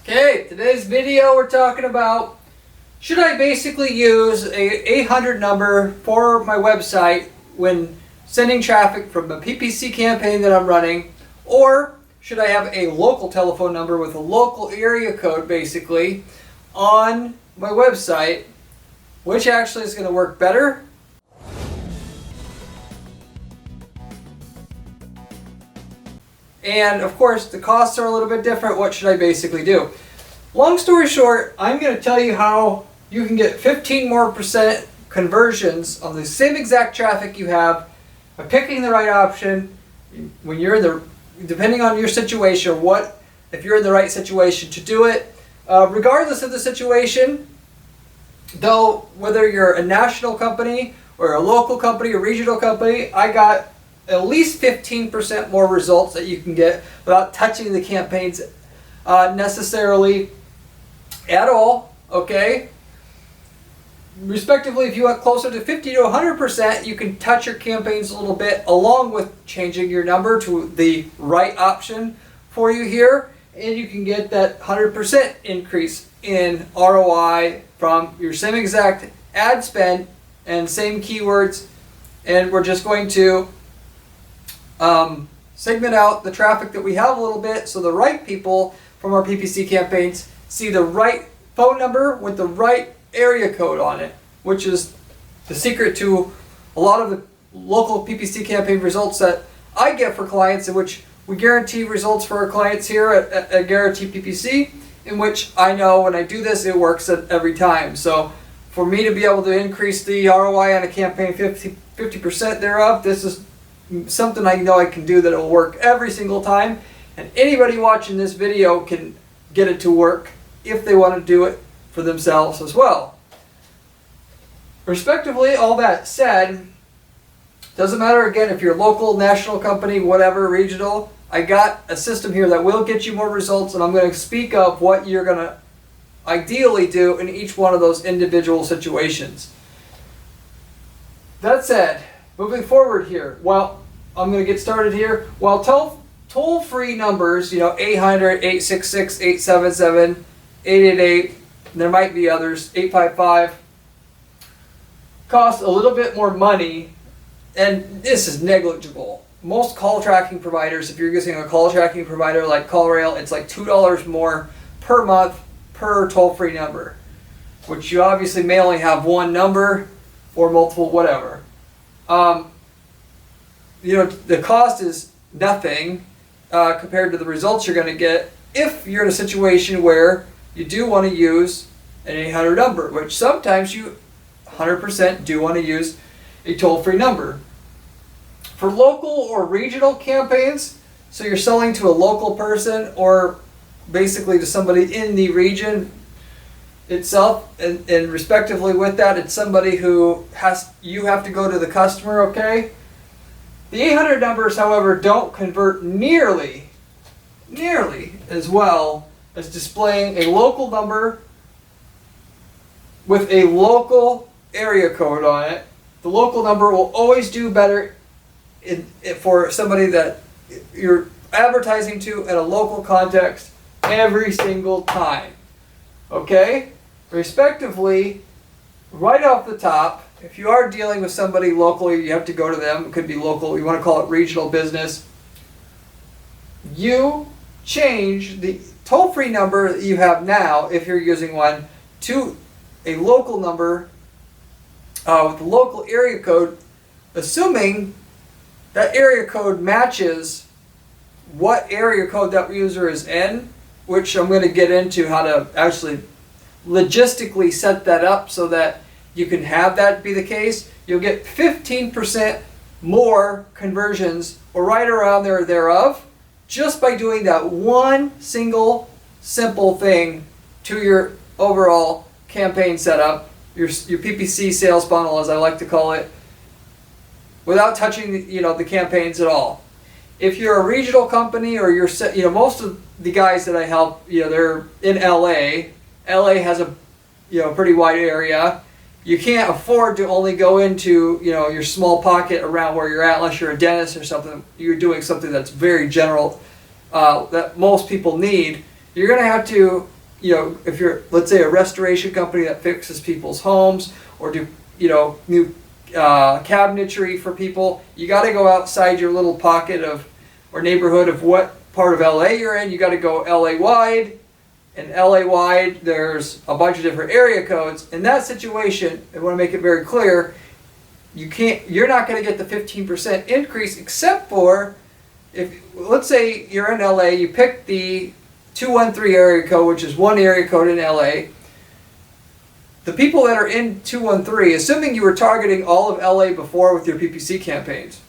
Okay, today's video we're talking about, should I basically use a 800 number for my website when sending traffic from a PPC campaign that I'm running, or should I have a local telephone number with a local area code basically on my website? Which actually is going to work better? And of course, the costs are a little bit different. What should I basically do? Long story short, I'm going to tell you how you can get 15% more conversions on the same exact traffic you have by picking the right option when you're in the, depending on your situation, or if you're in the right situation to do it. Regardless of the situation, though, whether you're a national company or a local company or regional company, I got at least 15% more results that you can get without touching the campaigns necessarily at all, okay? Respectively, if you want closer to 50 to 100%, you can touch your campaigns a little bit along with changing your number to the right option for you here, and you can get that 100% increase in ROI from your same exact ad spend and same keywords. And we're just going to segment out the traffic that we have a little bit so the right people from our PPC campaigns see the right phone number with the right area code on it, which is the secret to a lot of the local PPC campaign results that I get for clients, in which we guarantee results for our clients here at Guarantee PPC, in which I know when I do this it works every time. So for me to be able to increase the ROI on a campaign 50% thereof, this is something I know I can do that will work every single time, and anybody watching this video can get it to work if they want to do it for themselves as well. Respectively, all that said, doesn't matter again if you're local, national company, whatever, regional, I got a system here that will get you more results, and I'm going to speak of what you're going to ideally do in each one of those individual situations. That said, moving forward here, well, I'm going to get started here. Well, toll-free numbers, 800, 866, 877, 888, there might be others, 855, cost a little bit more money, and this is negligible. Most call tracking providers, if you're using a call tracking provider like CallRail, it's like $2 more per month per toll-free number, which you obviously may only have one number or multiple, whatever. The cost is nothing compared to the results you're going to get if you're in a situation where you do want to use an 800 number, which sometimes you 100% do want to use a toll-free number. For local or regional campaigns, so you're selling to a local person or basically to somebody in the region itself, and respectively with that, it's somebody who you have to go to the customer, okay? The 800 numbers, however, don't convert nearly as well as displaying a local number with a local area code on it. The local number will always do better for somebody that you're advertising to in a local context every single time. Okay? Respectively, right off the top, if you are dealing with somebody locally, you have to go to them. It could be local, you want to call it regional business. You change the toll-free number that you have now, if you're using one, to a local number with a local area code, assuming that area code matches what area code that user is in, which I'm going to get into how to actually logistically set that up so that you can have that be the case. You'll get 15% more conversions, or right around there or thereof, just by doing that one single simple thing to your overall campaign setup, your PPC sales funnel, as I like to call it, without touching the campaigns at all. If you're a regional company, or you're most of the guys that I help, they're in LA. LA has a pretty wide area. You can't afford to only go into your small pocket around where you're at unless you're a dentist or something. You're doing something that's very general that most people need. You're going to have to if you're, let's say, a restoration company that fixes people's homes or do, new cabinetry for people, you got to go outside your little pocket or neighborhood of what part of LA you're in. You got to go LA wide, and LA wide there's a bunch of different area codes. In that situation, I want to make it very clear, you're not going to get the 15% increase, except for if, let's say you're in LA, you pick the 213 area code, which is one area code in LA. The people that are in 213, assuming you were targeting all of LA before with your PPC campaigns,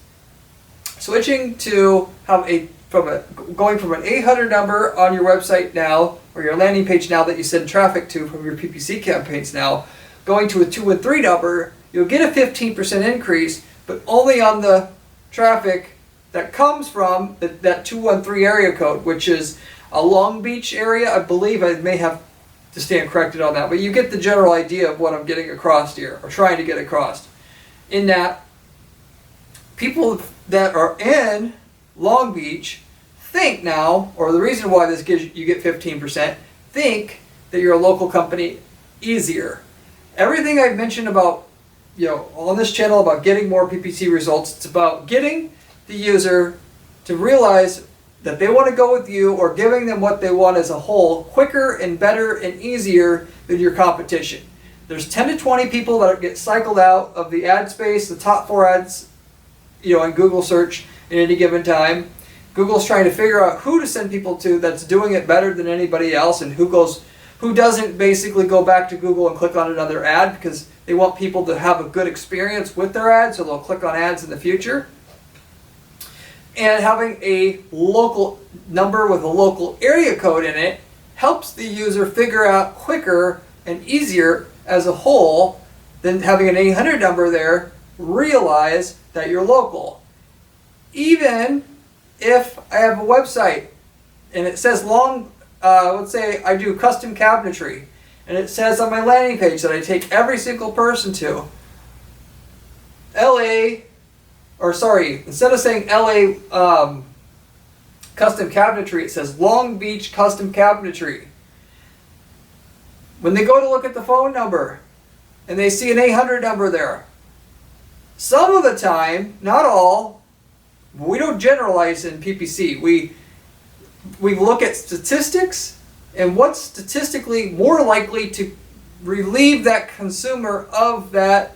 switching to going from an 800 number on your website now, or your landing page now that you send traffic to from your PPC campaigns now, going to a 213 number, you'll get a 15% increase, but only on the traffic that comes from that 213 area code, which is a Long Beach area. I believe I may have to stand corrected on that, but you get the general idea of what I'm getting across here, or trying to get across. In that, people that are in Long Beach think now, or the reason why this gives you get 15%, think that you're a local company easier. Everything I've mentioned about, on this channel about getting more PPC results, it's about getting the user to realize that they want to go with you, or giving them what they want as a whole quicker and better and easier than your competition. There's 10 to 20 people that get cycled out of the ad space, the top 4 ads, in Google search at any given time. Google's trying to figure out who to send people to that's doing it better than anybody else, and who doesn't basically go back to Google and click on another ad, because they want people to have a good experience with their ads, so they'll click on ads in the future. And having a local number with a local area code in it helps the user figure out quicker and easier as a whole than having an 800 number there, realize that you're local. Even if I have a website and it says let's say I do custom cabinetry, and it says on my landing page that I take every single person to instead of saying LA custom cabinetry, it says Long Beach custom cabinetry. When they go to look at the phone number and they see an 800 number there, some of the time, not all, we don't generalize in PPC. We look at statistics and what's statistically more likely to relieve that consumer of that,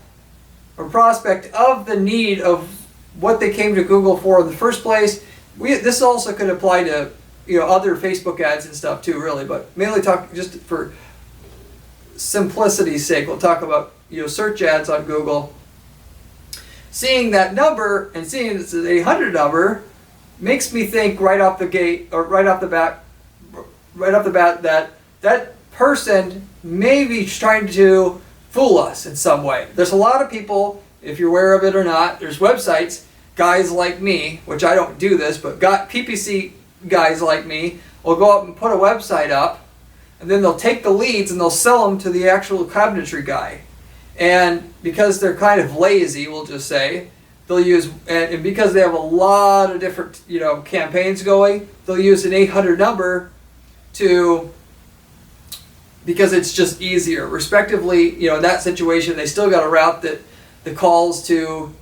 or prospect of the need of what they came to Google for in the first place. This also could apply to other Facebook ads and stuff too, really, but mainly talk just for simplicity's sake. We'll talk about search ads on Google. Seeing that number and seeing it's an 800 number makes me think right off the bat that person may be trying to fool us in some way. There's a lot of people, if you're aware of it or not, there's websites, guys like me, which I don't do this, but PPC guys like me will go up and put a website up, and then they'll take the leads and they'll sell them to the actual cabinetry guy. And because they're kind of lazy, we'll just say, they'll use, and because they have a lot of different campaigns going, they'll use an 800 number because it's just easier. Respectively, in that situation, they still got to route the calls to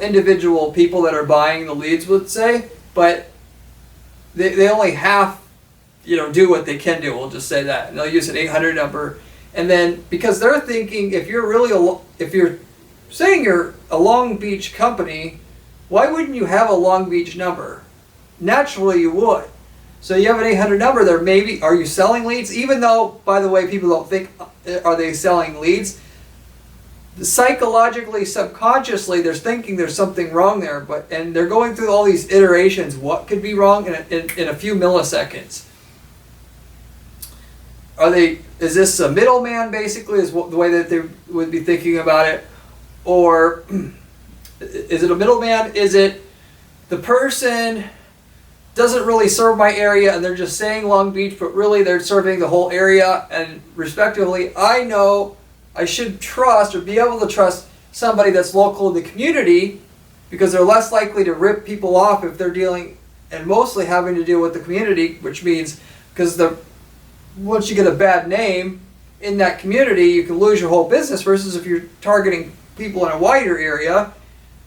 individual people that are buying the leads, let's say, but they only half, do what they can do. We'll just say that, and they'll use an 800 number, and then because they're thinking, if you're saying you're a Long Beach company, why wouldn't you have a Long Beach number? Naturally, you would. So you have an 800 number there. Maybe, are you selling leads? Even though, by the way, people don't think, are they selling leads? Psychologically, subconsciously, they're thinking there's something wrong there, and they're going through all these iterations. What could be wrong in a few milliseconds? Is this a middleman, basically, is the way that they would be thinking about it? Or is it a middleman? Is it the person doesn't really serve my area and they're just saying Long Beach, but really they're serving the whole area, and respectively, I know I should trust or be able to trust somebody that's local in the community, because they're less likely to rip people off if they're dealing and mostly having to deal with the community, which means because once you get a bad name in that community, you can lose your whole business, versus if you're targeting people in a wider area,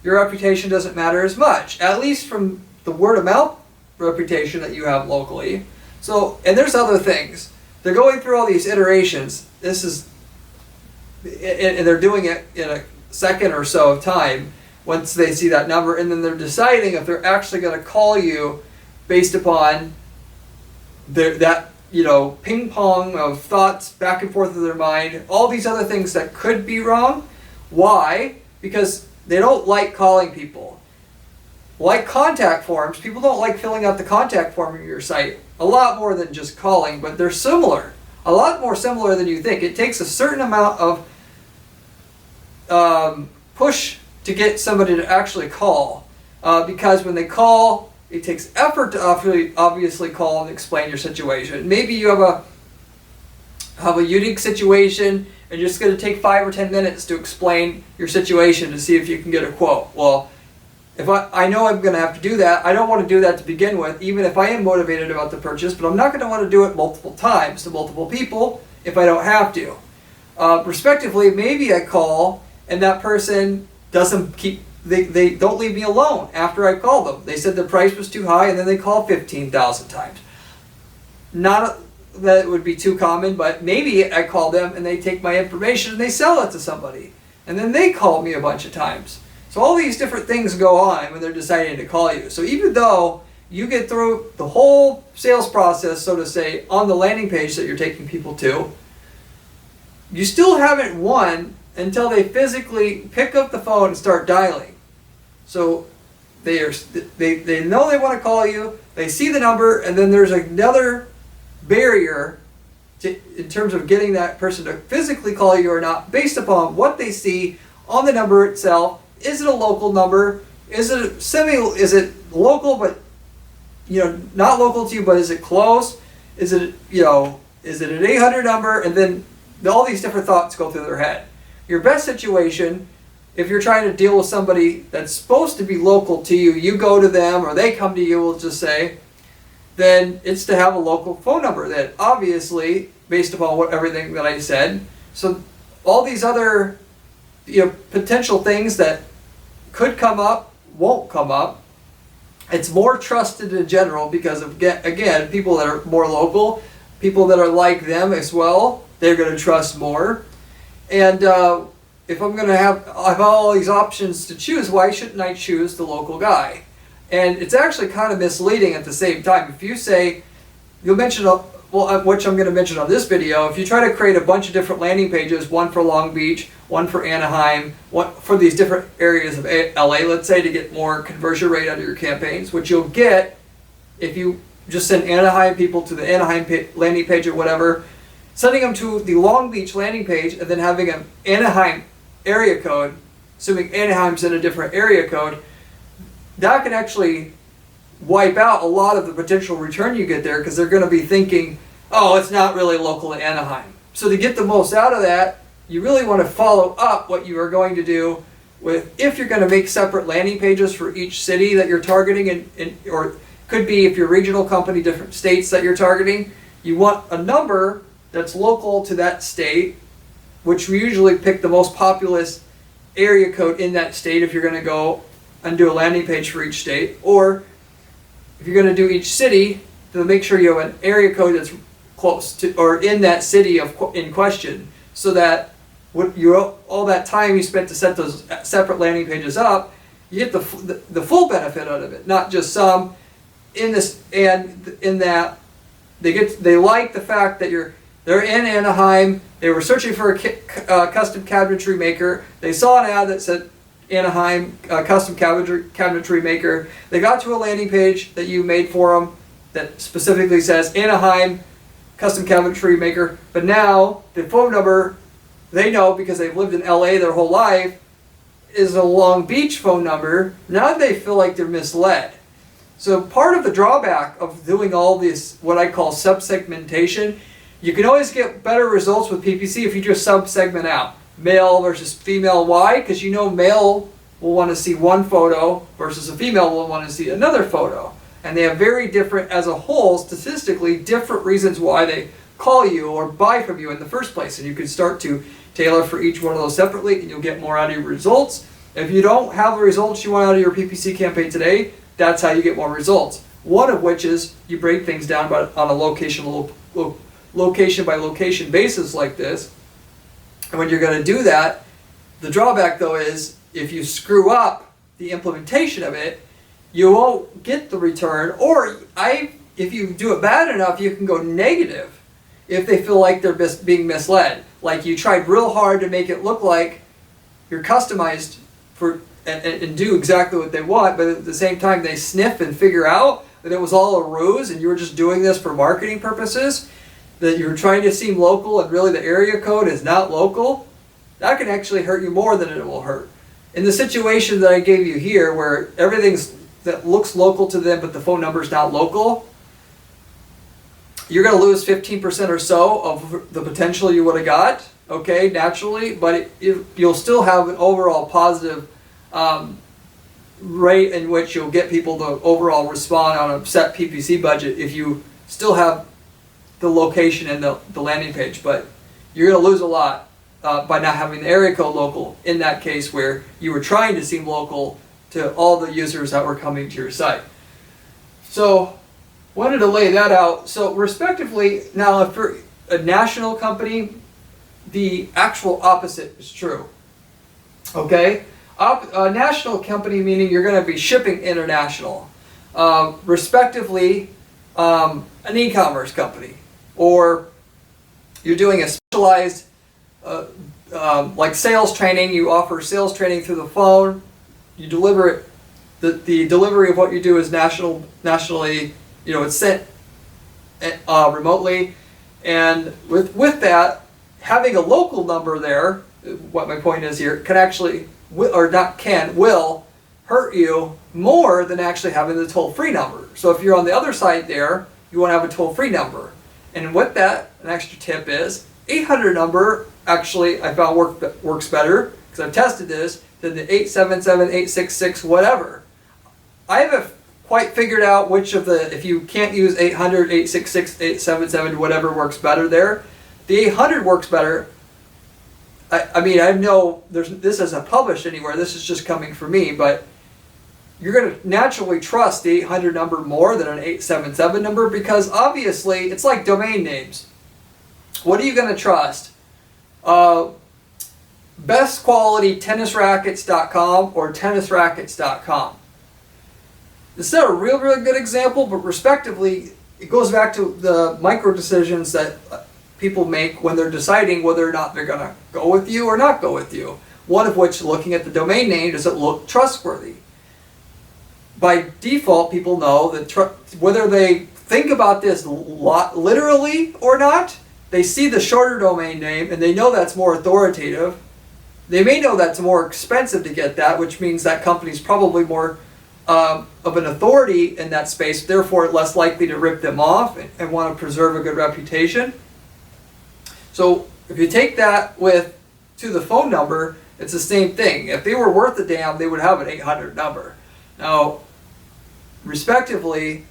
your reputation doesn't matter as much, at least from the word of mouth reputation that you have locally. So, and there's other things. They're going through all these iterations. And they're doing it in a second or so of time once they see that number, and then they're deciding if they're actually going to call you based upon that ping pong of thoughts back and forth in their mind, all these other things that could be wrong. Why? Because they don't like calling people. Like contact forms, people don't like filling out the contact form of your site a lot more than just calling, but they're similar. A lot more similar than you think. It takes a certain amount of push to get somebody to actually call, because when they call, it takes effort to obviously call and explain your situation. Maybe you have a unique situation and you're just going to take 5 or 10 minutes to explain your situation to see if you can get a quote. Well, if I know I'm going to have to do that, I don't want to do that to begin with, even if I am motivated about the purchase, but I'm not going to want to do it multiple times to multiple people if I don't have to. Respectively, maybe I call and that person doesn't they don't leave me alone after I call them. They said the price was too high, and then they call 15,000 times. Not that it would be too common, but maybe I call them and they take my information and they sell it to somebody. And then they call me a bunch of times. So all these different things go on when they're deciding to call you. So even though you get through the whole sales process, so to say, on the landing page that you're taking people to, you still haven't won until they physically pick up the phone and start dialing. So they know they want to call you, they see the number, and then there's another barrier in terms of getting that person to physically call you or not, based upon what they see on the number itself. Is it a local number? Is it local but not local to you, but is it close? Is it an 800 number? And then all these different thoughts go through their head. Your best situation, if you're trying to deal with somebody that's supposed to be local to you, you go to them or they come to you, we'll just say, then it's to have a local phone number that obviously, based upon everything that I said, so all these other potential things that could come up won't come up. It's more trusted in general because of, again, people that are more local, people that are like them as well, they're going to trust more. And if I'm going to have all these options to choose, why shouldn't I choose the local guy? And it's actually kind of misleading at the same time. If you say, which I'm going to mention on this video, if you try to create a bunch of different landing pages, one for Long Beach, one for Anaheim, one for these different areas of LA, let's say, to get more conversion rate out of your campaigns, which you'll get if you just send Anaheim people to the Anaheim landing page or whatever, sending them to the Long Beach landing page and then having an Anaheim area code, assuming Anaheim's in a different area code, that can actually wipe out a lot of the potential return you get there, because they're going to be thinking, oh, it's not really local to Anaheim. So to get the most out of that, you really want to follow up what you are going to do with, if you're going to make separate landing pages for each city that you're targeting, or could be if you're a regional company, different states that you're targeting, you want a number that's local to that state, which we usually pick the most populous area code in that state if you're going to go and do a landing page for each state. Or if you're going to do each city, to make sure you have an area code that's close to or in that city in question, so that all that time you spent to set those separate landing pages up, you get the full benefit out of it, not just some. In that they like the fact that they're in Anaheim. They were searching for a custom cabinetry maker. They saw an ad that said Anaheim custom cabinetry maker. They got to a landing page that you made for them that specifically says Anaheim custom cabinetry maker. But now the phone number, they know because they've lived in LA their whole life, is a Long Beach phone number. Now they feel like they're misled. So part of the drawback of doing all this, what I call sub-segmentation, you can always get better results with PPC if you just sub-segment out. Male versus female. Why? Because male will want to see one photo versus a female will want to see another photo. And they have very different, as a whole, statistically different reasons why they call you or buy from you in the first place. And you can start to tailor for each one of those separately, and you'll get more out of your results. If you don't have the results you want out of your PPC campaign today, that's how you get more results. One of which is you break things down on a location by location basis like this. And when you're going to do that, the drawback though is if you screw up the implementation of it, you won't get the return, or if you do it bad enough, you can go negative if they feel like they're being misled. Like you tried real hard to make it look like you're customized for and do exactly what they want, but at the same time they sniff and figure out that it was all a ruse and you were just doing this for marketing purposes, that you're trying to seem local and really the area code is not local. That can actually hurt you more than it will hurt. In the situation that I gave you here, where everything's that looks local to them but the phone number is not local, you're going to lose 15% or so of the potential you would have got, okay, naturally, but you'll still have an overall positive rate in which you'll get people to overall respond on a set PPC budget if you still have the location and the landing page. But you're going to lose a lot by not having the area code local in that case where you were trying to seem local to all the users that were coming to your site. So wanted to lay that out. So respectively, now if for a national company, the actual opposite is true. Okay? A national company meaning you're going to be shipping international. Respectively, an e-commerce company. Or you're doing a specialized like sales training. You offer sales training through the phone. You deliver it. The delivery of what you do is nationally, it's sent remotely. And with that, having a local number there, what my point is here, can actually, will hurt you more than actually having the toll-free number. So if you're on the other side there, you want to have a toll-free number. And with that, an extra tip is 800 number actually I found works better because I've tested this than the 877, 866, whatever. I haven't quite figured out which of the, if you can't use 800, 866, 877, whatever works better there. The 800 works better. I know this isn't published anywhere, this is just coming from me, but you're going to naturally trust the 800 number more than an 877 number because obviously it's like domain names. What are you going to trust? Best quality tennisrackets.com or tennisrackets.com. This is not a really good example, but respectively, it goes back to the micro decisions that people make when they're deciding whether or not they're going to go with you or not go with you. One of which, looking at the domain name, does it look trustworthy? By default, people know that whether they think about this literally or not, they see the shorter domain name and they know that's more authoritative. They may know that's more expensive to get that, which means that company's probably more of an authority in that space, therefore less likely to rip them off and want to preserve a good reputation. So if you take that to the phone number, it's the same thing. If they were worth a damn, they would have an 800 number. Now, respectively,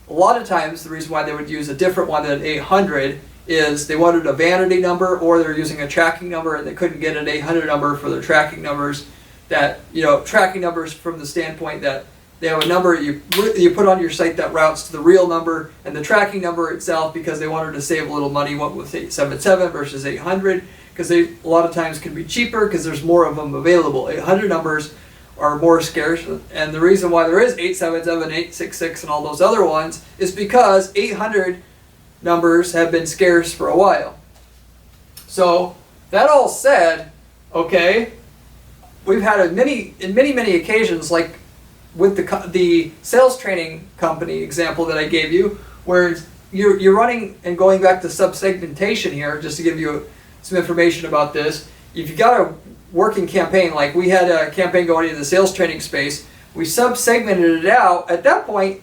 a lot of times the reason why they would use a different one than 800 is they wanted a vanity number or they're using a tracking number and they couldn't get an 800 number for their tracking numbers. That, tracking numbers from the standpoint that they have a number you put on your site that routes to the real number, and the tracking number itself, because they wanted to save a little money, went with 877 versus 800 because they a lot of times can be cheaper because there's more of them available. 800 numbers are more scarce, and the reason why there is 877, 866, and all those other ones is because 800 numbers have been scarce for a while. So that all said, okay, we've had many occasions, like with the sales training company example that I gave you, where you're running and going back to subsegmentation here, just to give you some information about this. If you got a working campaign, like we had a campaign going into the sales training space, we sub-segmented it out. At that point,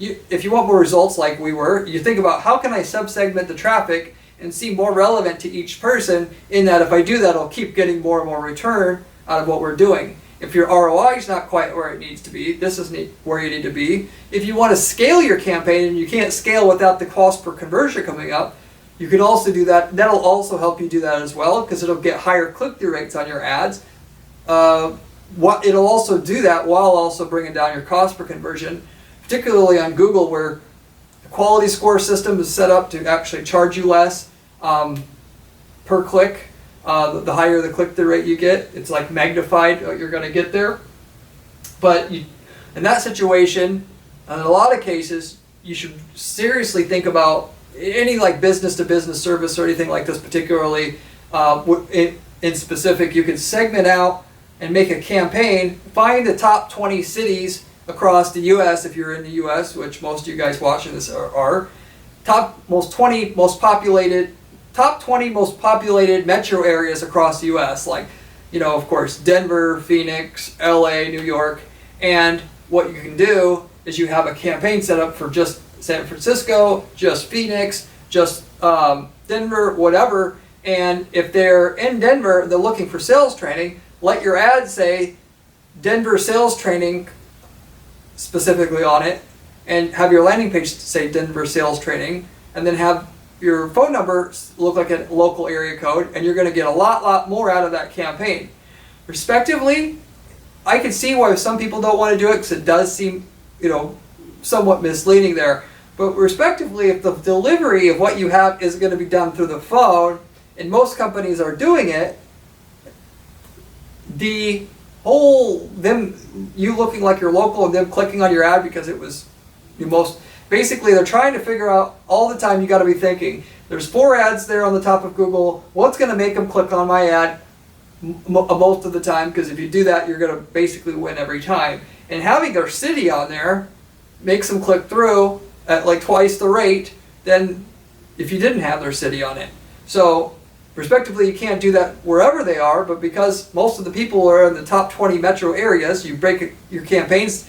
if you want more results like we were, you think about how can I sub-segment the traffic and see more relevant to each person, in that if I do that, I'll keep getting more and more return out of what we're doing. If your ROI is not quite where it needs to be, this is where you need to be. If you want to scale your campaign and you can't scale without the cost per conversion coming up, You can also do that. That'll also help you do that as well, because it'll get higher click-through rates on your ads. It'll also do that while also bringing down your cost per conversion, particularly on Google, where the quality score system is set up to actually charge you less per click. The higher the click-through rate you get, it's like magnified what you're going to get there. But in that situation, in a lot of cases, you should seriously think about any like business-to-business service or anything like this, particularly in specific. You can segment out and make a campaign. Find the top 20 cities across the U.S. if you're in the U.S., which most of you guys watching this are. Top 20 most populated metro areas across the U.S. Like, of course, Denver, Phoenix, L.A., New York. And what you can do is you have a campaign set up for just San Francisco, just Phoenix, just Denver, whatever. And if they're in Denver, they're looking for sales training, let your ad say Denver sales training specifically on it, and have your landing page say Denver sales training, and then have your phone number look like a local area code, and you're going to get a lot more out of that campaign. Respectively, I can see why some people don't want to do it, because it does seem, somewhat misleading there. But respectively, if the delivery of what you have is going to be done through the phone, and most companies are doing it, the whole you looking like you're local and them clicking on your ad because it was basically they're trying to figure out all the time. You got to be thinking, there's 4 ads there on the top of Google. What's going to make them click on my ad most of the time? Because if you do that, you're going to basically win every time. And having their city on there makes them click through at like twice the rate than if you didn't have their city on it. So respectively, you can't do that wherever they are, but because most of the people are in the top 20 metro areas, you break your campaigns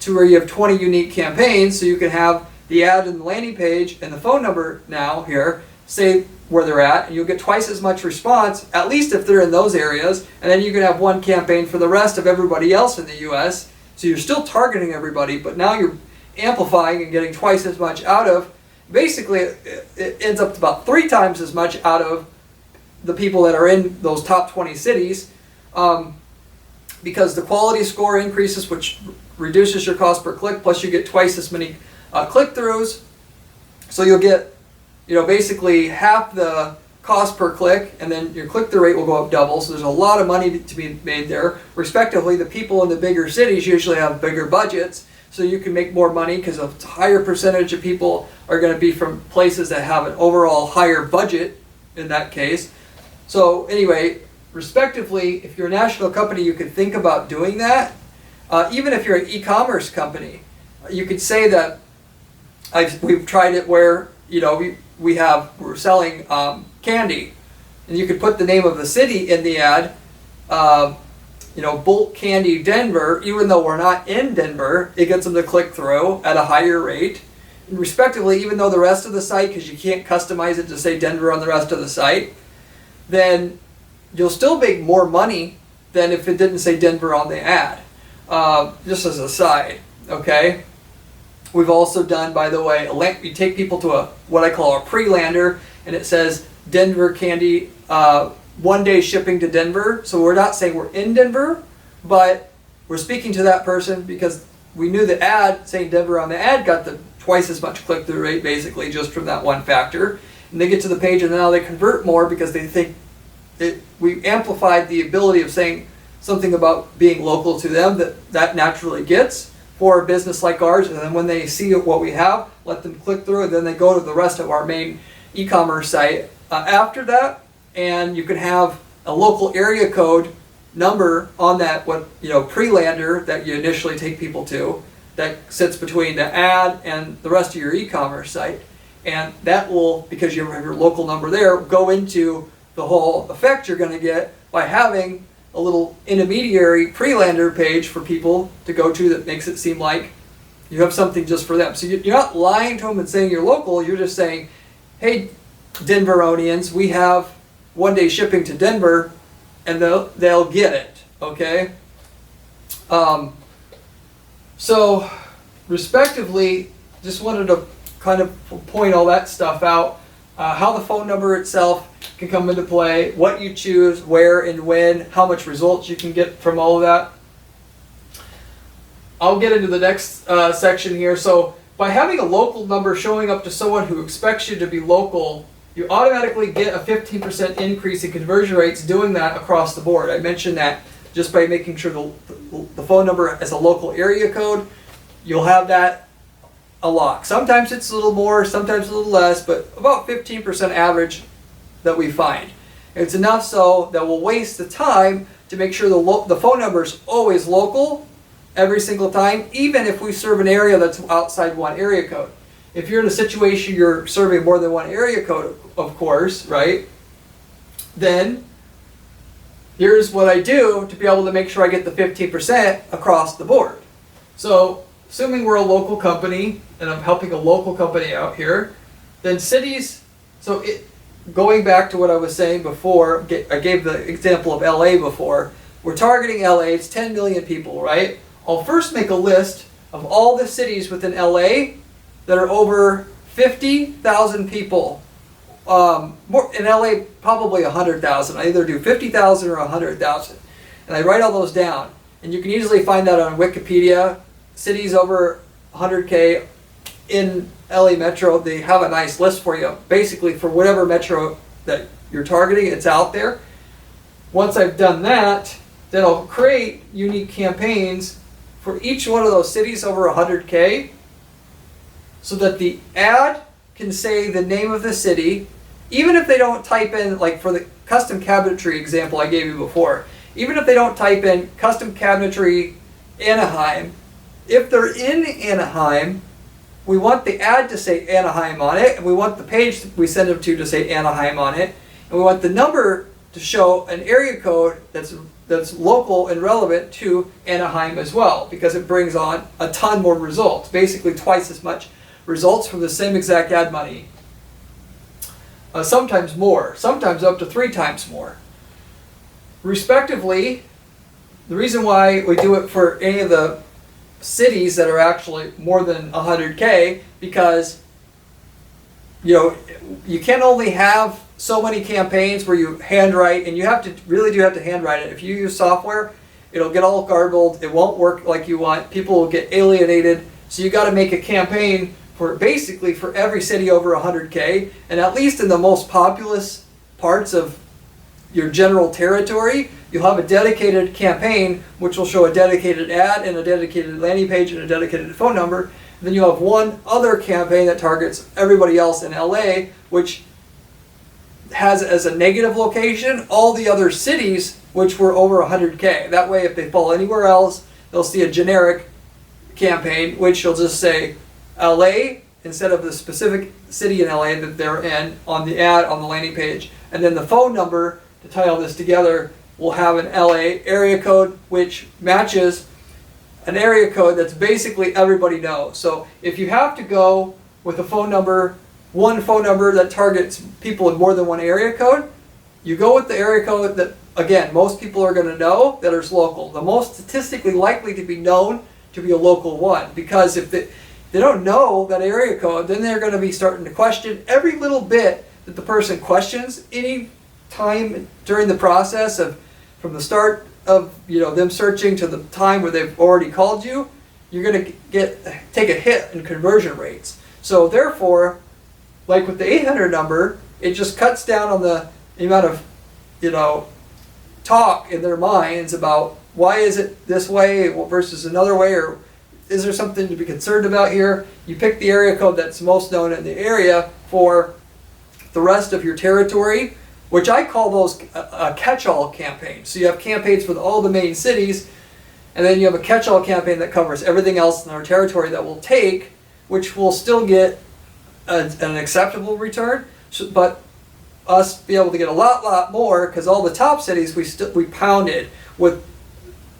to where you have 20 unique campaigns, so you can have the ad and the landing page and the phone number now here say where they're at, and you'll get twice as much response, at least if they're in those areas, and then you can have one campaign for the rest of everybody else in the US. So you're still targeting everybody, but now you're amplifying and getting twice as much out of, basically it ends up to about 3 times as much out of the people that are in those top 20 cities, because the quality score increases, which reduces your cost per click, plus you get twice as many click-throughs. So you'll get basically half the cost per click, and then your click-through rate will go up double. So there's a lot of money to be made there. Respectively, the people in the bigger cities usually have bigger budgets, so you can make more money because a higher percentage of people are going to be from places that have an overall higher budget in that case. So anyway, respectively, if you're a national company, you could think about doing that. Even if you're an e-commerce company, you could say that we've tried it where we're selling candy, and you could put the name of the city in the ad. Bolt Candy Denver, even though we're not in Denver, it gets them to click through at a higher rate. And respectively, even though the rest of the site, because you can't customize it to say Denver on the rest of the site, then you'll still make more money than if it didn't say Denver on the ad. Just as a side, okay? We've also done, by the way, you take people to what I call a pre-lander, and it says Denver Candy, 1 day shipping to Denver. So we're not saying we're in Denver, but we're speaking to that person because we knew the ad saying Denver on the ad got the twice as much click-through rate, basically, just from that one factor. And they get to the page, and now they convert more because they think we amplified the ability of saying something about being local to them that naturally gets for a business like ours. And then when they see what we have, let them click through, and then they go to the rest of our main e-commerce site after that. And you can have a local area code number on that pre-lander that you initially take people to, that sits between the ad and the rest of your e-commerce site. And that will, because you have your local number there, go into the whole effect you're going to get by having a little intermediary pre-lander page for people to go to that makes it seem like you have something just for them. So you're not lying to them and saying you're local. You're just saying, hey, Denveronians, we have 1 day shipping to Denver, and they'll get it, okay? So, respectively, just wanted to kind of point all that stuff out. how the phone number itself can come into play, what you choose, where and when, how much results you can get from all of that. I'll get into the next section here. So by having a local number showing up to someone who expects you to be local, you automatically get a 15% increase in conversion rates doing that across the board. I mentioned that just by making sure the phone number has a local area code, you'll have that a lot. Sometimes it's a little more, sometimes a little less, but about 15% average that we find. It's enough so that we'll waste the time to make sure the phone number is always local every single time, even if we serve an area that's outside one area code. If you're in a situation you're serving more than one area code, of course, right? Then here's what I do to be able to make sure I get the 15% across the board. So assuming we're a local company and I'm helping a local company out here, then cities, going back to what I was saying before, I gave the example of LA before. We're targeting LA, it's 10 million people, right? I'll first make a list of all the cities within LA that are over 50,000 people. More in LA, probably 100,000. I either do 50,000 or 100,000. And I write all those down. And you can easily find that on Wikipedia. Cities over 100K in LA Metro, they have a nice list for you. Basically, for whatever metro that you're targeting, it's out there. Once I've done that, then I'll create unique campaigns for each one of those cities over 100K so that the ad can say the name of the city, even if they don't type in, like for the custom cabinetry example I gave you before, even if they don't type in custom cabinetry Anaheim, if they're in Anaheim, we want the ad to say Anaheim on it, and we want the page that we send them to say Anaheim on it, and we want the number to show an area code that's local and relevant to Anaheim as well, because it brings on a ton more results, basically twice as much results from the same exact ad money. Sometimes more, sometimes up to 3 times more. Respectively, the reason why we do it for any of the cities that are actually more than 100K, because you can only have so many campaigns where you handwrite, and you really do have to handwrite it. If you use software, it'll get all garbled, it won't work like you want, people will get alienated, so you got to make a campaign for basically for every city over 100K, and at least in the most populous parts of your general territory, you'll have a dedicated campaign which will show a dedicated ad and a dedicated landing page and a dedicated phone number. And then you'll have one other campaign that targets everybody else in LA, which has as a negative location all the other cities which were over 100K. That way, if they fall anywhere else, they'll see a generic campaign which will just say LA instead of the specific city in LA that they're in on the ad on the landing page. And then the phone number to tie all this together will have an LA area code which matches an area code that's basically everybody knows. So if you have to go with a phone number, one phone number that targets people in more than one area code, you go with the area code that, again, most people are going to know that is local. The most statistically likely to be known to be a local one, because if they don't know that area code, then they're going to be starting to question every little bit that the person questions any time during the process of from the start of them searching to the time where they've already called you. You're going to take a hit in conversion rates. So therefore, like with the 800 number, it just cuts down on the amount of talk in their minds about why is it this way versus another way, or is there something to be concerned about here? You pick the area code that's most known in the area for the rest of your territory, which I call those a catch-all campaign. So you have campaigns for all the main cities, and then you have a catch-all campaign that covers everything else in our territory that will take, which will still get an acceptable return, but us be able to get a lot more, because all the top cities we pounded with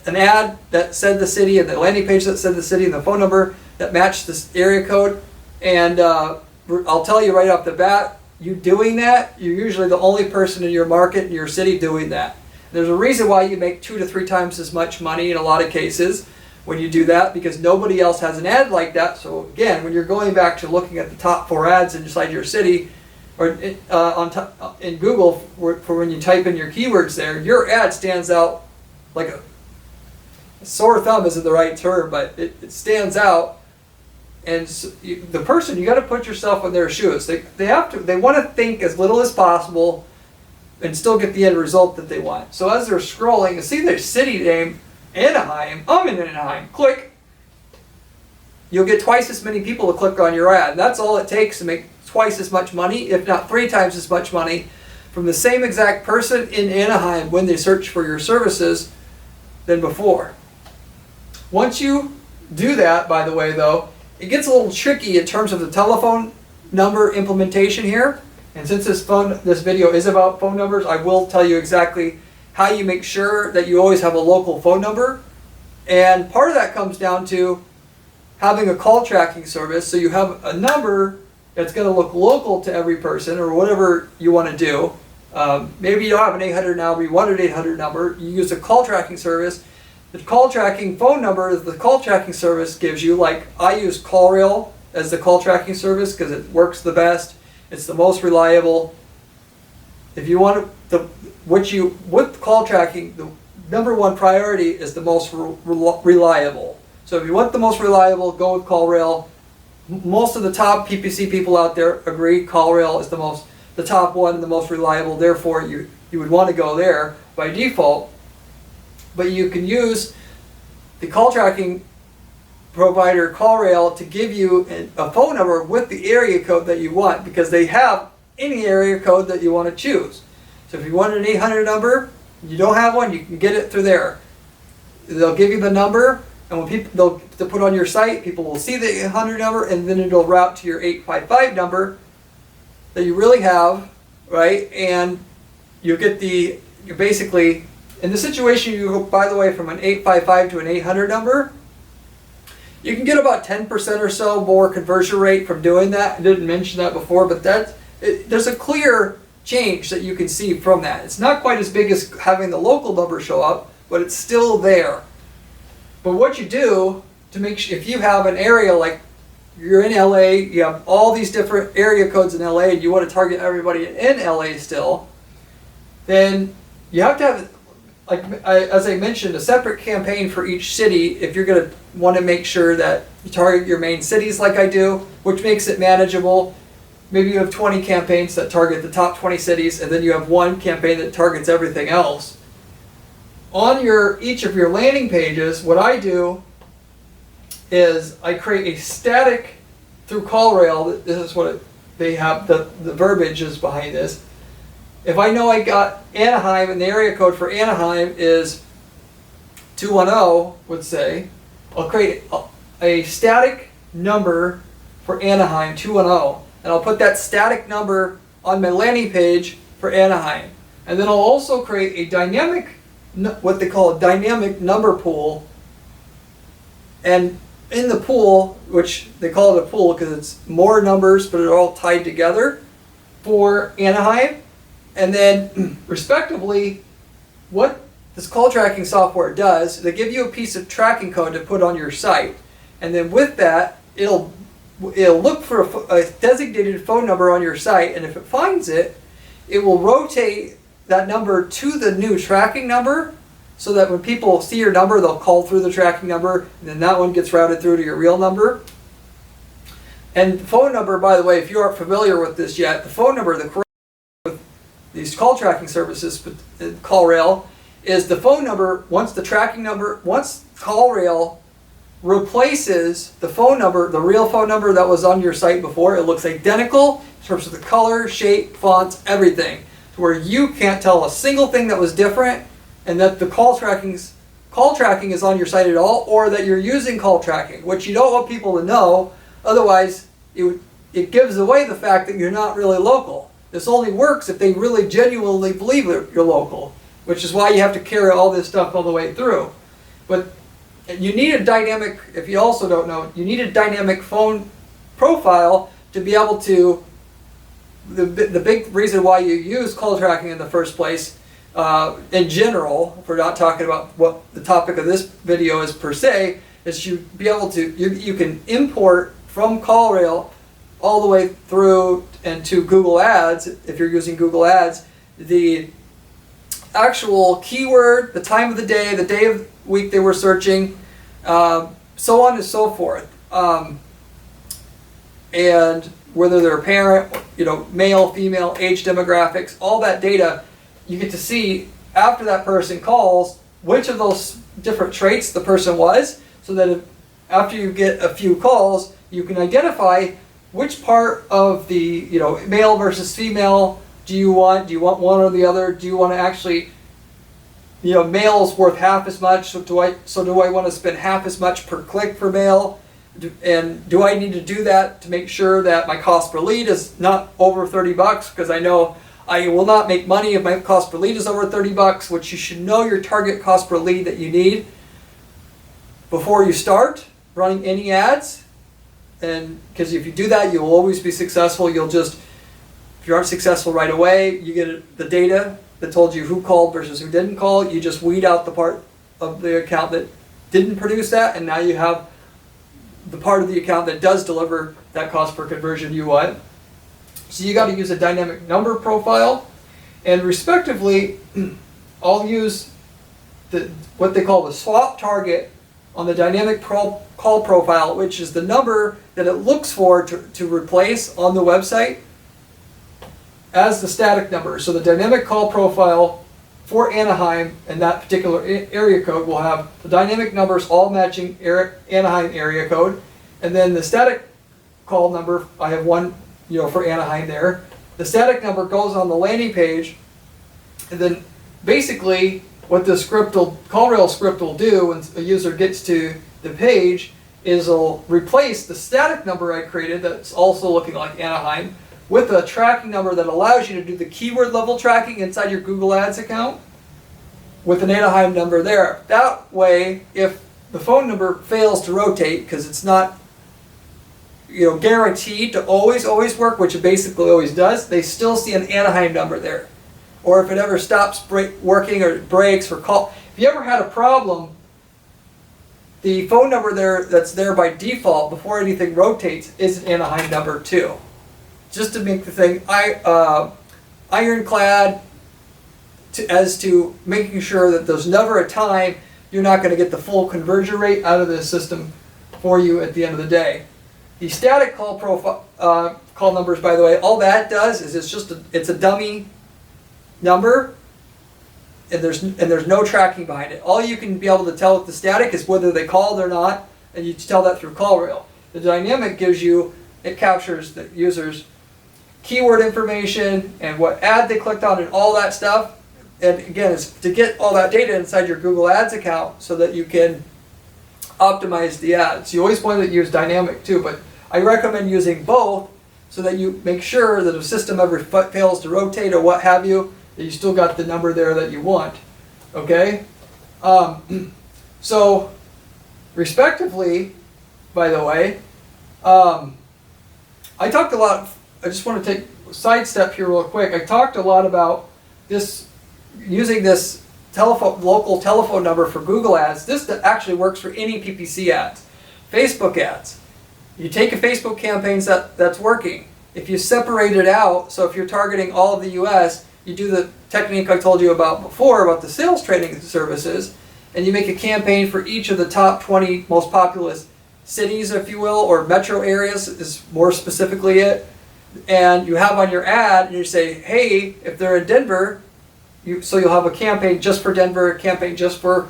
an ad that said the city and the landing page that said the city and the phone number that matched this area code. And I'll tell you right off the bat, you doing that, you're usually the only person in your market in your city doing that. There's a reason why you make 2 to 3 times as much money in a lot of cases when you do that, because nobody else has an ad like that. So again, when you're going back to looking at the top 4 ads inside your city, or in Google for when you type in your keywords there, your ad stands out like a sore thumb isn't the right term, but it stands out. And so the person, you got to put yourself in their shoes. They want to think as little as possible and still get the end result that they want. So as they're scrolling, you see their city name, Anaheim. I'm in Anaheim. Click. You'll get twice as many people to click on your ad. And that's all it takes to make twice as much money, if not 3 times as much money, from the same exact person in Anaheim when they search for your services than before. Once you do that, by the way, though, it gets a little tricky in terms of the telephone number implementation here. And since this video is about phone numbers, I will tell you exactly how you make sure that you always have a local phone number. And part of that comes down to having a call tracking service. So you have a number that's going to look local to every person or whatever you want to do. Maybe you don't have an 800 number, you want an 800 number. You use a call tracking service. The call tracking phone number the call tracking service gives you, like I use CallRail as the call tracking service because it works the best. It's the most reliable. If you want with call tracking, the number one priority is the most reliable. So if you want the most reliable, go with CallRail. Most of the top PPC people out there agree CallRail is the top one, the most reliable. Therefore, you would want to go there by default. But you can use the call tracking provider CallRail to give you a phone number with the area code that you want, because they have any area code that you want to choose. So if you want an 800 number, you don't have one, you can get it through there. They'll give you the number, and when they'll put on your site, people will see the 800 number, and then it'll route to your 855 number that you really have, right? And you basically, in the situation you go, by the way, from an 855 to an 800 number, you can get about 10% or so more conversion rate from doing that. I didn't mention that before, but there's a clear change that you can see from that. It's not quite as big as having the local number show up, but it's still there. But what you do to make sure, if you have an area like you're in LA, you have all these different area codes in LA, and you want to target everybody in LA still, then you have to have, as I mentioned, a separate campaign for each city if you're going to want to make sure that you target your main cities like I do, which makes it manageable. Maybe you have 20 campaigns that target the top 20 cities, and then you have one campaign that targets everything else. On each of your landing pages, what I do is I create a static through CallRail. This is what they have, the verbiage is behind this. If I know I got Anaheim and the area code for Anaheim is 210, let's say, I'll create a static number for Anaheim, 210, and I'll put that static number on my landing page for Anaheim. And then I'll also create a dynamic, what they call a dynamic number pool. And in the pool, which they call it a pool because it's more numbers, but they're all tied together for Anaheim. And then, respectively, what this call tracking software does, they give you a piece of tracking code to put on your site. And then with that, it'll look for a designated phone number on your site, and if it finds it, it will rotate that number to the new tracking number, so that when people see your number, they'll call through the tracking number, and then that one gets routed through to your real number. And the phone number, by the way, if you aren't familiar with this yet, the phone number, with these call tracking services, CallRail, is the phone number, once CallRail replaces the phone number, the real phone number that was on your site before, it looks identical in terms of the color, shape, fonts, everything, to where you can't tell a single thing that was different, and that the call tracking is on your site at all, or that you're using call tracking, which you don't want people to know. Otherwise, it gives away the fact that you're not really local. This only works if they really genuinely believe that you're local, which is why you have to carry all this stuff all the way through. But you need a dynamic, if you also don't know, you need a dynamic phone profile to be able to, the big reason why you use call tracking in the first place, in general, if we're not talking about what the topic of this video is per se, is you be able to, you can import from CallRail all the way through and to Google Ads, if you're using Google Ads, the actual keyword, the time of the day of week they were searching, so on and so forth. And whether they're a parent, male, female, age demographics, all that data, you get to see after that person calls which of those different traits the person was, so that after you get a few calls, you can identify which part of the, male versus female do you want one or the other? Do you want to actually, male is worth half as much, so do I want to spend half as much per click for male? And do I need to do that to make sure that my cost per lead is not over $30? Because I know I will not make money if my cost per lead is over $30, which you should know your target cost per lead that you need before you start running any ads. And because if you do that, you'll always be successful. If you aren't successful right away, you get the data that told you who called versus who didn't call. You just weed out the part of the account that didn't produce that, and now you have the part of the account that does deliver that cost per conversion you want. So you got to use a dynamic number profile, and respectively, I'll use what they call the swap target on the dynamic call profile, which is the number that it looks for to replace on the website as the static number. So the dynamic call profile for Anaheim and that particular area code will have the dynamic numbers all matching Anaheim area code, and then the static call number, I have one for Anaheim there. The static number goes on the landing page, and then basically what the CallRail script will do when a user gets to the page is it'll replace the static number I created that's also looking like Anaheim with a tracking number that allows you to do the keyword level tracking inside your Google Ads account with an Anaheim number there. That way, if the phone number fails to rotate, because it's not guaranteed to always work, which it basically always does, they still see an Anaheim number there. Or if it ever stops working or breaks or if you ever had a problem, the phone number that's there by default before anything rotates is an Anaheim number too. Just to make the thing ironclad as to making sure that there's never a time you're not going to get the full conversion rate out of the system for you at the end of the day. The static call numbers, by the way, all that does is it's a dummy number, and there's no tracking behind it. All you can be able to tell with the static is whether they called or not, and you tell that through CallRail. The dynamic it captures the user's keyword information and what ad they clicked on and all that stuff. And again, it's to get all that data inside your Google Ads account so that you can optimize the ads. You always want to use dynamic too, but I recommend using both so that you make sure that if a system ever fails to rotate or what have you, that you still got the number there that you want. Okay? So, respectively, by the way, I talked a lot, I just want to take a sidestep here real quick. I talked a lot about this, using this local telephone number for Google Ads. This actually works for any PPC ads. Facebook ads. You take a Facebook campaign that's working. If you separate it out, so if you're targeting all of the US, you do the technique I told you about before about the sales training services, and you make a campaign for each of the top 20 most populous cities, if you will, or metro areas is more specifically it. And you have on your ad, and you say, hey, if they're in Denver, so you'll have a campaign just for Denver, a campaign just for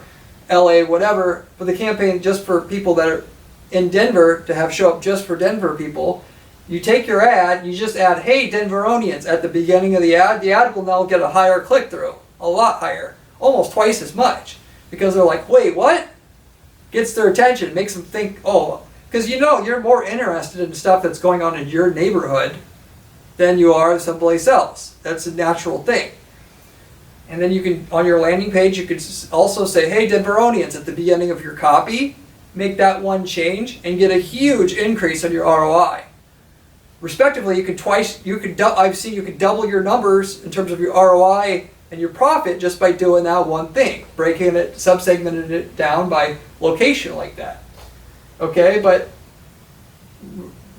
LA, whatever, but the campaign just for people that are in Denver to have show up just for Denver people. You take your ad, you just add, hey, Denveronians at the beginning of the ad will now get a higher click-through, a lot higher, almost twice as much, because they're like, wait, what? Gets their attention, makes them think, oh, because you're more interested in stuff that's going on in your neighborhood than you are someplace else. That's a natural thing. And then you can, on your landing page, you could also say, hey, Denveronians at the beginning of your copy, make that one change and get a huge increase in your ROI. Respectively, I've seen you could double your numbers in terms of your ROI and your profit just by doing that one thing, breaking it, subsegmenting it down by location like that. Okay, but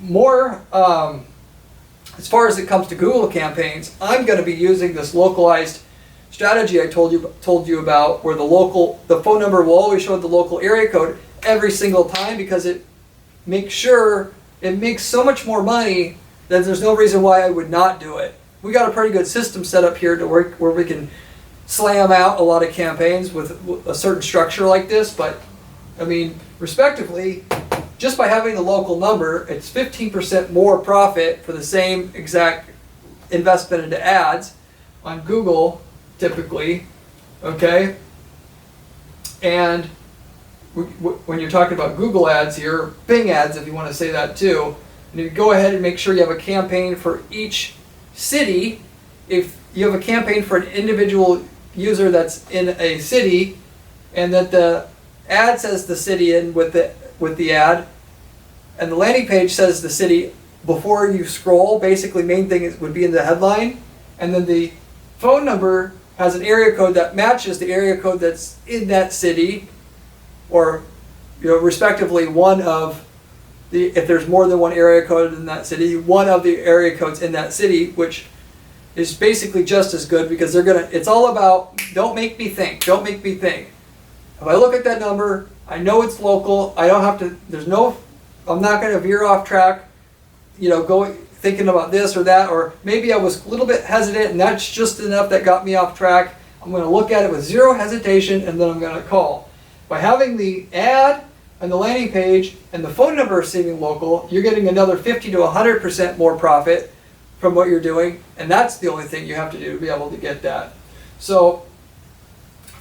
more, as far as it comes to Google campaigns, I'm going to be using this localized strategy I told you about, where the phone number will always show the local area code every single time, because it makes so much more money that there's no reason why I would not do it. We got a pretty good system set up here to work where we can slam out a lot of campaigns with a certain structure like this, but I mean, respectively, just by having the local number, it's 15% more profit for the same exact investment into ads on Google, typically, okay? And when you're talking about Google ads here, Bing ads, if you want to say that too, and you go ahead and make sure you have a campaign for each city. If you have a campaign for an individual user that's in a city, and that the ad says the city in with the ad, and the landing page says the city before you scroll, basically main thing would be in the headline, and then the phone number has an area code that matches the area code that's in that city, or respectively if there's more than one area code in that city, one of the area codes in that city, which is basically just as good, because it's all about don't make me think. If I look at that number, I know it's local. I don't have to, I'm not going to veer off track, thinking about this or that, or maybe I was a little bit hesitant and that's just enough that got me off track. I'm going to look at it with zero hesitation, and then I'm going to call. By having the ad and the landing page and the phone number seeming local, you're getting another 50 to 100% more profit from what you're doing, and that's the only thing you have to do to be able to get that. So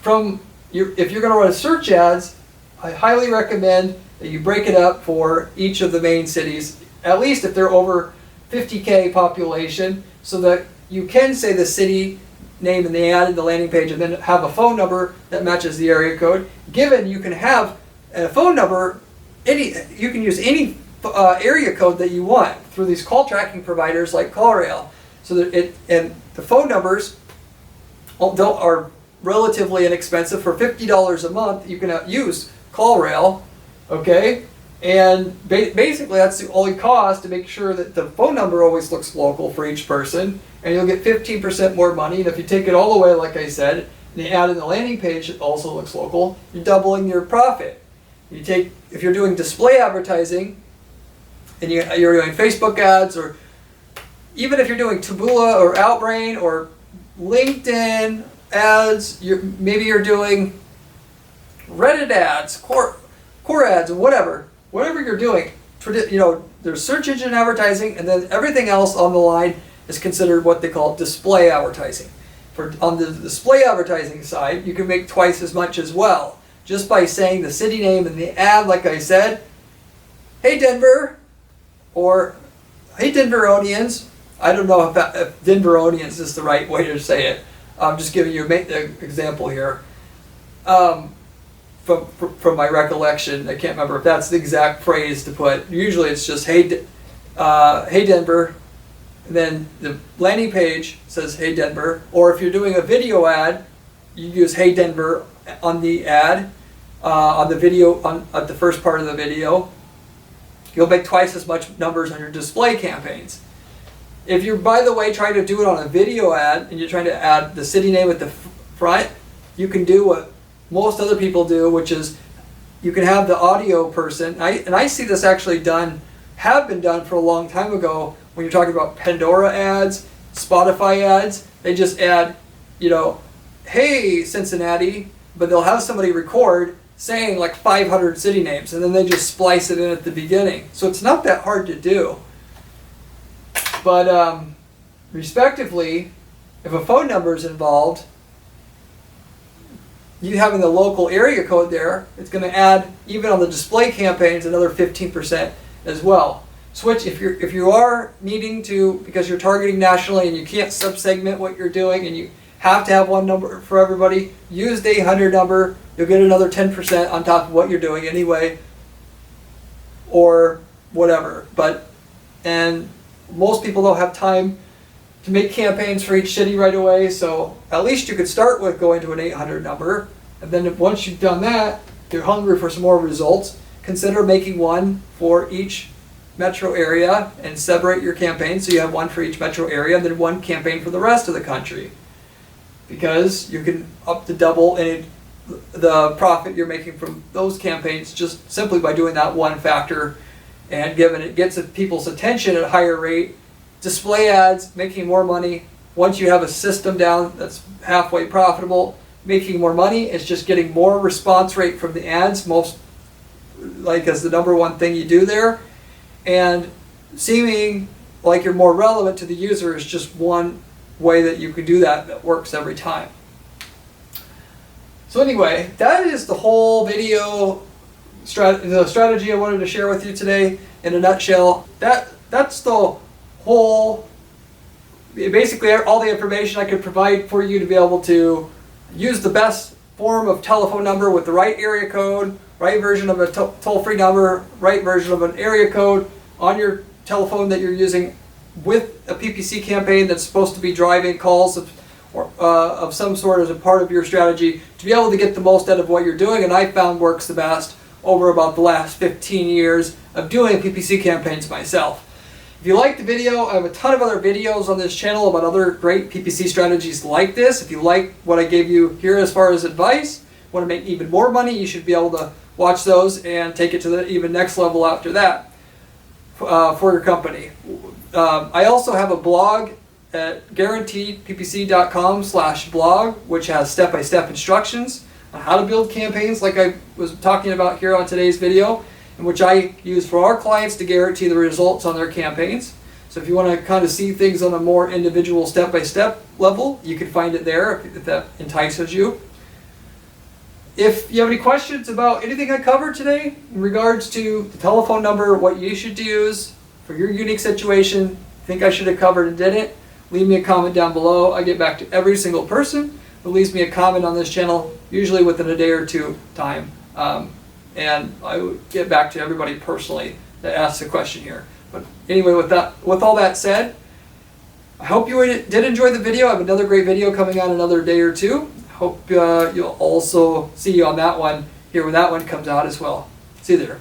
if you're going to run search ads, I highly recommend that you break it up for each of the main cities, at least if they're over 50K population, so that you can say the city name in the ad and the landing page, and then have a phone number that matches the area code. Given you can have a phone number, you can use any area code that you want through these call tracking providers like CallRail. So that and the phone numbers are relatively inexpensive. For $50 a month, you can use CallRail, okay? And basically that's the only cost, to make sure that the phone number always looks local for each person, and you'll get 15% more money. And if you take it all the way, like I said, and the ad in the landing page also looks local, you're doubling your profit. If you're doing display advertising, and you're doing Facebook ads, or even if you're doing Taboola or Outbrain or LinkedIn ads, maybe you're doing Reddit ads, core ads, whatever you're doing, there's search engine advertising, and then everything else on the line is considered what they call display advertising. On the display advertising side, you can make twice as much as well, just by saying the city name in the ad, like I said, "Hey Denver," or "Hey Denveronians." I don't know if Denveronians is the right way to say it. I'm just giving you an example here. From my recollection, I can't remember if that's the exact phrase to put. Usually it's just hey Denver, and then the landing page says "Hey Denver." Or if you're doing a video ad, you use "Hey Denver" on the ad, on the video, at the first part of the video. You'll make twice as much numbers on your display campaigns. If you're, by the way, trying to do it on a video ad, and you're trying to add the city name at the front, you can do what most other people do, which is you can have the audio person, and I see this actually have been done for a long time ago, when you're talking about Pandora ads, Spotify ads. They just add, "Hey Cincinnati," but they'll have somebody record saying like 500 city names, and then they just splice it in at the beginning. So it's not that hard to do. But respectively, if a phone number is involved, you having the local area code there, it's going to add, even on the display campaigns, another 15% as well. Switch if you are needing to, because you're targeting nationally and you can't sub-segment what you're doing, and you have to have one number for everybody, use the 800 number. You'll get another 10% on top of what you're doing anyway, or whatever. And most people don't have time to make campaigns for each city right away, so at least you could start with going to an 800 number, and then once you've done that, you're hungry for some more results, consider making one for each metro area and separate your campaign so you have one for each metro area and then one campaign for the rest of the country. Because you can up to double the profit you're making from those campaigns just simply by doing that one factor, and given it gets people's attention at a higher rate. Display ads, making more money. Once you have a system down that's halfway profitable, making more money, it's just getting more response rate from the ads, most like as the number one thing you do there. And seeming like you're more relevant to the user is just one way that you can do that works every time. So anyway, that is the whole video the strategy I wanted to share with you today in a nutshell. That's the whole, basically all the information I could provide for you to be able to use the best form of telephone number with the right area code, right version of a toll-free number, right version of an area code on your telephone that you're using with a PPC campaign that's supposed to be driving calls of some sort as a part of your strategy to be able to get the most out of what you're doing. And I found works the best over about the last 15 years of doing PPC campaigns myself. If you liked the video, I have a ton of other videos on this channel about other great PPC strategies like this. If you like what I gave you here as far as advice, want to make even more money, you should be able to watch those and take it to the even next level after that for your company. I also have a blog at guaranteedppc.com/blog, which has step-by-step instructions on how to build campaigns like I was talking about here on today's video, and which I use for our clients to guarantee the results on their campaigns. So if you want to kind of see things on a more individual step-by-step level, you can find it there if that entices you. If you have any questions about anything I covered today in regards to the telephone number, what you should use for your unique situation, think I should have covered and didn't, leave me a comment down below. I get back to every single person who leaves me a comment on this channel, usually within a day or two time. And I would get back to everybody personally that asks a question here. But anyway, with all that said, I hope you did enjoy the video. I have another great video coming on another day or two. Hope you'll also see you on that one here when that one comes out as well. See you there.